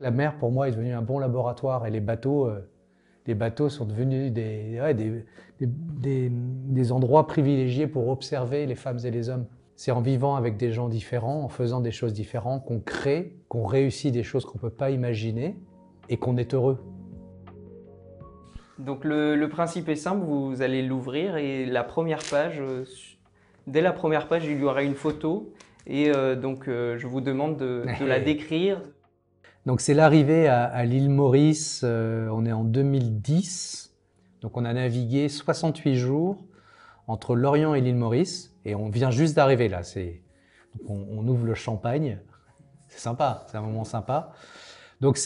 La mer, pour moi, est devenue un bon laboratoire et les bateaux sont devenus des endroits privilégiés pour observer les femmes et les hommes. C'est en vivant avec des gens différents, en faisant des choses différentes, qu'on crée, qu'on réussit des choses qu'on ne peut pas imaginer et qu'on est heureux. Donc le principe est simple, vous allez l'ouvrir et la première page, dès la première page, il y aura une photo et je vous demande de la décrire. Donc c'est l'arrivée à l'île Maurice, on est en 2010, donc on a navigué 68 jours entre l'Orient et l'île Maurice, et on vient juste d'arriver là. Donc on ouvre le champagne, c'est sympa, c'est un moment sympa. Donc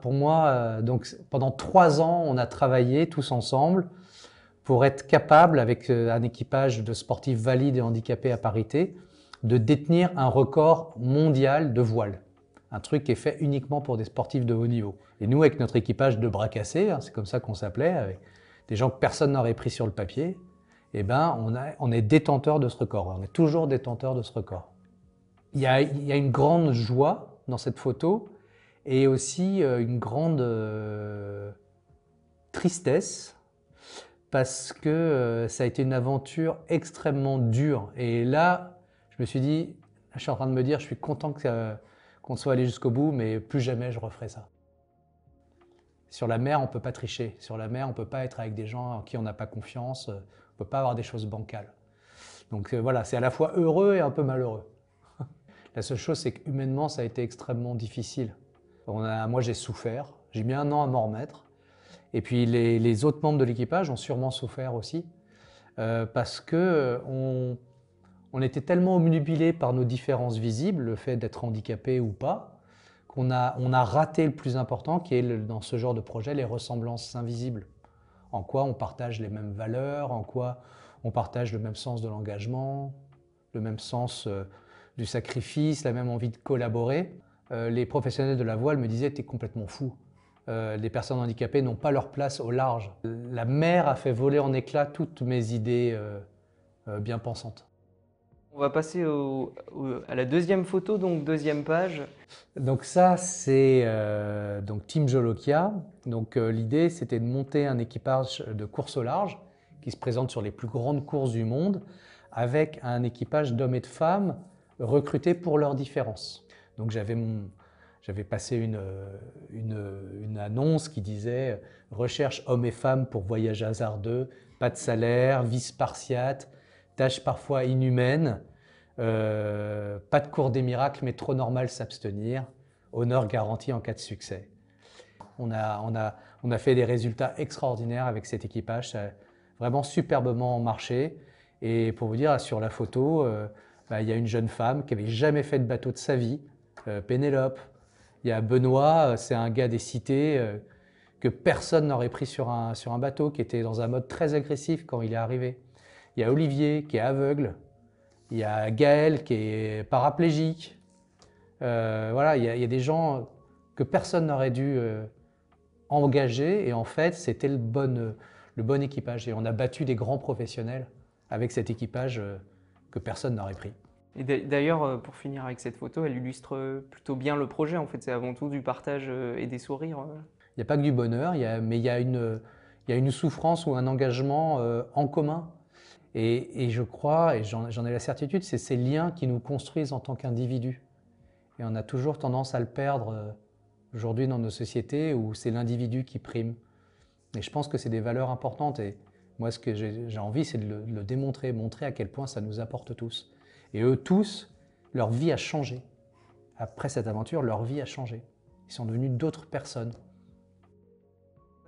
pour moi, donc pendant 3 ans, on a travaillé tous ensemble pour être capable, avec un équipage de sportifs valides et handicapés à parité, de détenir un record mondial de voile. Un truc qui est fait uniquement pour des sportifs de haut niveau. Et nous, avec notre équipage de bras cassés, c'est comme ça qu'on s'appelait, avec des gens que personne n'aurait pris sur le papier, eh ben, on est détenteur de ce record. On est toujours détenteur de ce record. Il y a une grande joie dans cette photo et aussi une grande tristesse parce que ça a été une aventure extrêmement dure. Et là, je me suis dit, je suis en train de me dire, je suis content qu'on soit allé jusqu'au bout, mais plus jamais je referai ça. Sur la mer, on ne peut pas tricher. Sur la mer, on ne peut pas être avec des gens en qui on n'a pas confiance. On ne peut pas avoir des choses bancales. Donc voilà, c'est à la fois heureux et un peu malheureux. La seule chose, c'est qu'humainement, ça a été extrêmement difficile. Moi, j'ai souffert. J'ai mis 1 an à m'en remettre. Et puis les autres membres de l'équipage ont sûrement souffert aussi. Parce qu'on était tellement omnubilés par nos différences visibles, le fait d'être handicapé ou pas, qu'on a raté le plus important, qui est dans ce genre de projet, les ressemblances invisibles. En quoi on partage les mêmes valeurs, en quoi on partage le même sens de l'engagement, le même sens du sacrifice, la même envie de collaborer. Les professionnels de la voile me disaient « t'es complètement fou ». Les personnes handicapées n'ont pas leur place au large. La mer a fait voler en éclats toutes mes idées bien pensantes. On va passer à la deuxième photo, donc deuxième page. Donc ça, c'est donc Team Jolokia. Donc l'idée, c'était de monter un équipage de course au large qui se présente sur les plus grandes courses du monde avec un équipage d'hommes et de femmes recrutés pour leurs différences. Donc j'avais passé une annonce qui disait « Recherche hommes et femmes pour voyage hasardeux, pas de salaire, vie spartiate, tâches parfois inhumaines, pas de cours des miracles, mais trop normal s'abstenir, honneur garanti en cas de succès ». On a fait des résultats extraordinaires avec cet équipage, ça a vraiment superbement marché. Et pour vous dire, sur la photo, il y a une jeune femme qui n'avait jamais fait de bateau de sa vie, Pénélope. Il y a Benoît, c'est un gars des cités que personne n'aurait pris sur un bateau, qui était dans un mode très agressif quand il est arrivé. Il y a Olivier qui est aveugle. Il y a Gaël qui est paraplégique. Voilà, il y a des gens que personne n'aurait dû engager et en fait, c'était le bon équipage. Et on a battu des grands professionnels avec cet équipage que personne n'aurait pris. Et d'ailleurs, pour finir avec cette photo, elle illustre plutôt bien le projet. En fait, c'est avant tout du partage et des sourires. Il n'y a pas que du bonheur, mais il y a une souffrance ou un engagement en commun. Et je crois, et j'en ai la certitude, c'est ces liens qui nous construisent en tant qu'individus. Et on a toujours tendance à le perdre aujourd'hui dans nos sociétés où c'est l'individu qui prime. Et je pense que c'est des valeurs importantes. Et moi, ce que j'ai envie, c'est de le démontrer, montrer à quel point ça nous apporte tous. Et eux tous, leur vie a changé. Après cette aventure, leur vie a changé. Ils sont devenus d'autres personnes.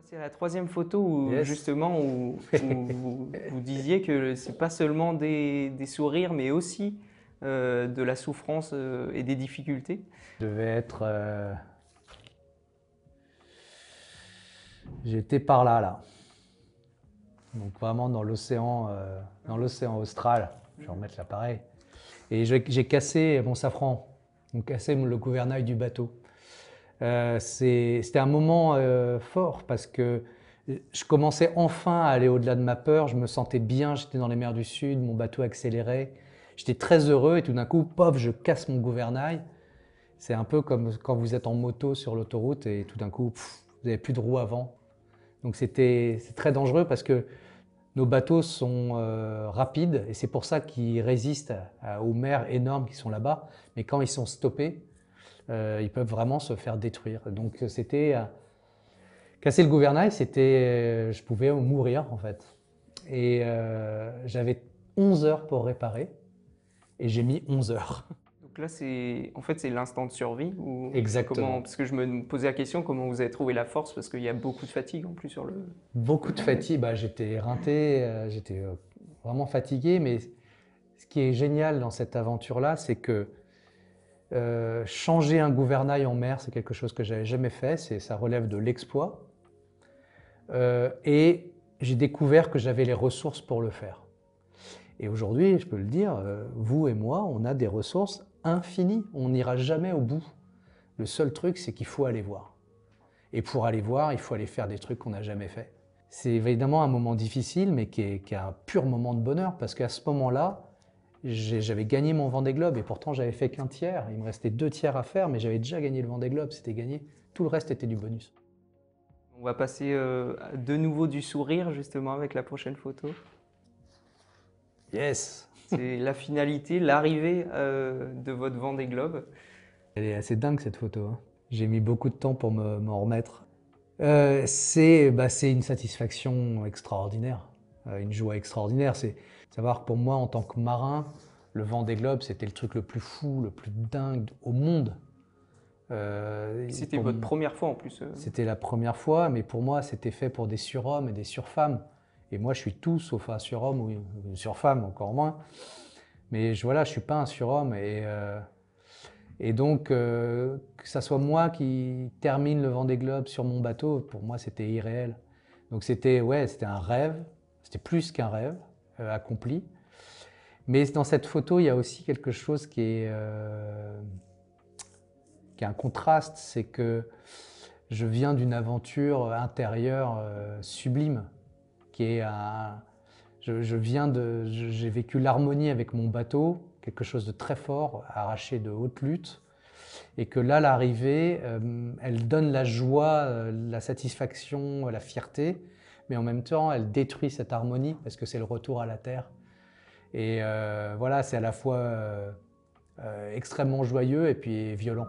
C'est la troisième photo où, Yes. justement, où vous disiez que c'est pas seulement des sourires, mais aussi de la souffrance et des difficultés. Je devais être... J'étais par là. Donc vraiment dans l'océan austral. Je vais remettre l'appareil. Et j'ai cassé mon safran, donc cassé le gouvernail du bateau. C'était un moment fort parce que je commençais enfin à aller au-delà de ma peur. Je me sentais bien, j'étais dans les mers du Sud, mon bateau accélérait. J'étais très heureux et tout d'un coup, pof, je casse mon gouvernail. C'est un peu comme quand vous êtes en moto sur l'autoroute et tout d'un coup, vous n'avez plus de roues avant. Donc c'est très dangereux parce que nos bateaux sont rapides et c'est pour ça qu'ils résistent aux mers énormes qui sont là-bas. Mais quand ils sont stoppés, ils peuvent vraiment se faire détruire. Donc c'était casser le gouvernail, je pouvais mourir en fait. Et j'avais 11 heures pour réparer et j'ai mis 11 heures. Donc là, en fait, c'est l'instant de survie ou Exactement. parce que je me posais la question, comment vous avez trouvé la force parce qu'il y a beaucoup de fatigue en plus sur le... Beaucoup de fatigue, j'étais éreinté, j'étais vraiment fatigué, mais ce qui est génial dans cette aventure-là, c'est que changer un gouvernail en mer, c'est quelque chose que j'avais jamais fait, ça relève de l'exploit. Et j'ai découvert que j'avais les ressources pour le faire. Et aujourd'hui, je peux le dire, vous et moi, on a des ressources infinies. On n'ira jamais au bout. Le seul truc, c'est qu'il faut aller voir. Et pour aller voir, il faut aller faire des trucs qu'on n'a jamais fait. C'est évidemment un moment difficile, mais qui est un pur moment de bonheur, parce qu'à ce moment-là, j'avais gagné mon Vendée Globe, et pourtant j'avais fait qu'un tiers. Il me restait 2 tiers à faire, mais j'avais déjà gagné le Vendée Globe, c'était gagné. Tout le reste était du bonus. On va passer de nouveau du sourire justement avec la prochaine photo. Yes! C'est la finalité, l'arrivée de votre Vendée Globe. Elle est assez dingue cette photo, hein. J'ai mis beaucoup de temps pour m'en remettre. C'est une satisfaction extraordinaire, une joie extraordinaire. C'est savoir que pour moi, en tant que marin, le Vendée Globe, c'était le truc le plus fou, le plus dingue au monde. C'était votre première fois en plus. C'était la première fois, mais pour moi, c'était fait pour des surhommes et des surfemmes. Et moi, je suis tout sauf un surhomme ou une surfemme, encore moins. Mais voilà, je ne suis pas un surhomme. Et donc, que ça soit moi qui termine le Vendée Globe sur mon bateau, pour moi, c'était irréel. Donc c'était un rêve, c'était plus qu'un rêve accompli. Mais dans cette photo, il y a aussi quelque chose qui est un contraste, c'est que je viens d'une aventure intérieure sublime, qui est j'ai vécu l'harmonie avec mon bateau, quelque chose de très fort, arraché de haute lutte, et que là, l'arrivée, elle donne la joie, la satisfaction, la fierté, mais en même temps, elle détruit cette harmonie, parce que c'est le retour à la terre. Et voilà, c'est à la fois extrêmement joyeux et puis violent.